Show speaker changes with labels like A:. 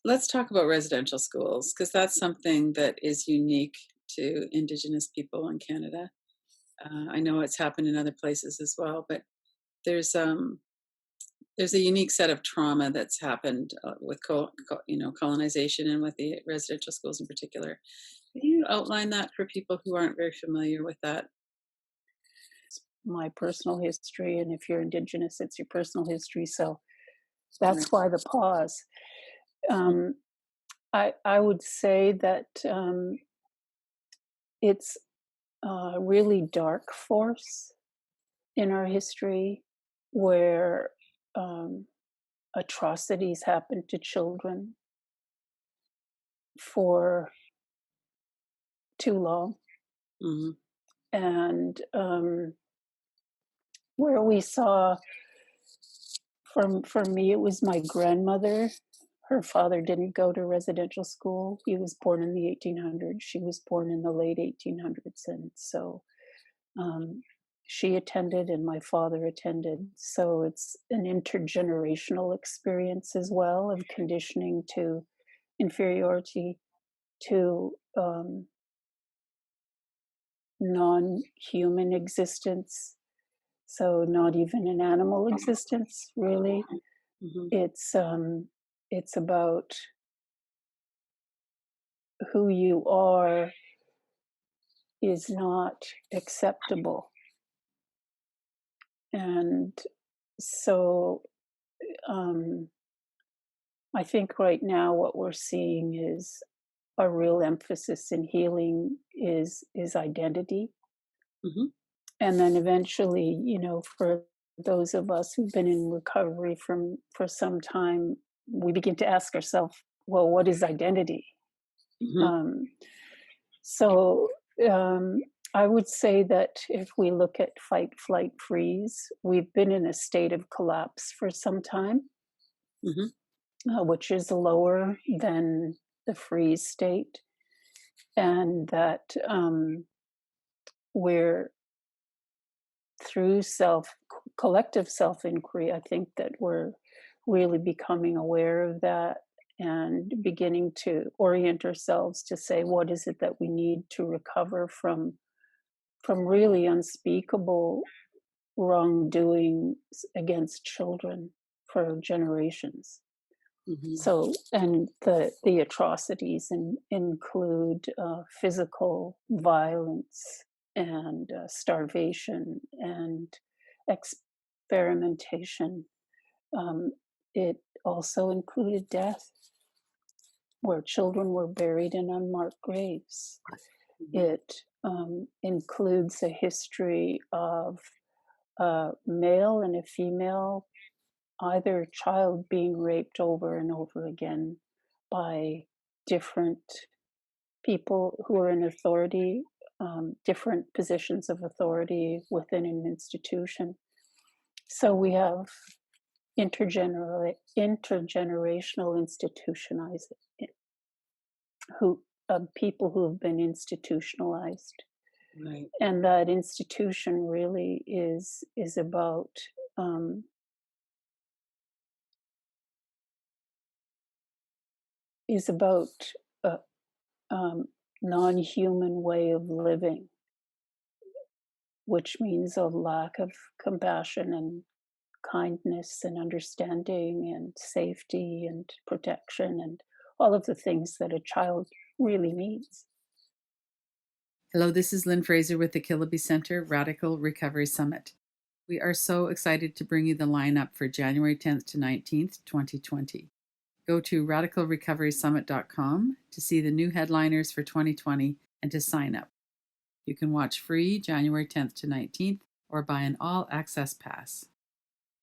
A: Let's talk about residential schools because that's something that is unique to Indigenous people in Canada. I know it's happened in other places as well, but there's um, there's a unique set of trauma that's happened with colonization and with the residential schools in particular. Can you outline that for people who aren't very familiar with that?
B: My personal history, and if you're Indigenous, it's your personal history. So
A: Right.
B: that's why the pause. Um, I would say that it's a really dark force in our history where um, atrocities happen to children for too long,
A: Hmm.
B: and where we saw, for me, it was my grandmother. Her father didn't go to residential school. He was born in the 1800s. She was born in the late 1800s. And so um, she attended and my father attended. So it's an intergenerational experience as well of conditioning to inferiority, to non human existence. So, not even an animal existence, really.
A: Hmm.
B: It's it's about who you are is not acceptable. And so um, I think right now what we're seeing is a real emphasis in healing is identity.
A: Hmm.
B: And then eventually, for those of us who've been in recovery for some time, we begin to ask ourselves, well, what is identity?
A: Hmm.
B: Um, So um, I would say that if we look at fight, flight, freeze, we've been in a state of collapse for some time,
A: Hmm.
B: which is lower than the freeze state, and that we're through collective self inquiry. I think that we're really becoming aware of that and beginning to orient ourselves to say what is it that we need to recover from really unspeakable wrongdoing against children for generations.
A: Hmm.
B: So, and the atrocities include physical violence and starvation and experimentation. Um, it also included death, where children were buried in unmarked graves.
A: Hmm.
B: It includes a history of a male and a female, either child being raped over and over again by different people who are in authority, different positions of authority within an institution. So we have intergenerational institutionalized who people who have been institutionalized,
A: Right.
B: and that institution really is about um, is about a non-human way of living, which means a lack of compassion and kindness and understanding and safety and protection and all of the things that a child really needs.
A: Hello, this is Lynn Fraser with the Kiloby Center Radical Recovery Summit. We are so excited to bring you the lineup for January 10th to 19th, 2020. Go to radicalrecoverysummit.com to see the new headliners for 2020 and to sign up. You can watch free January 10th to 19th or buy an all access pass.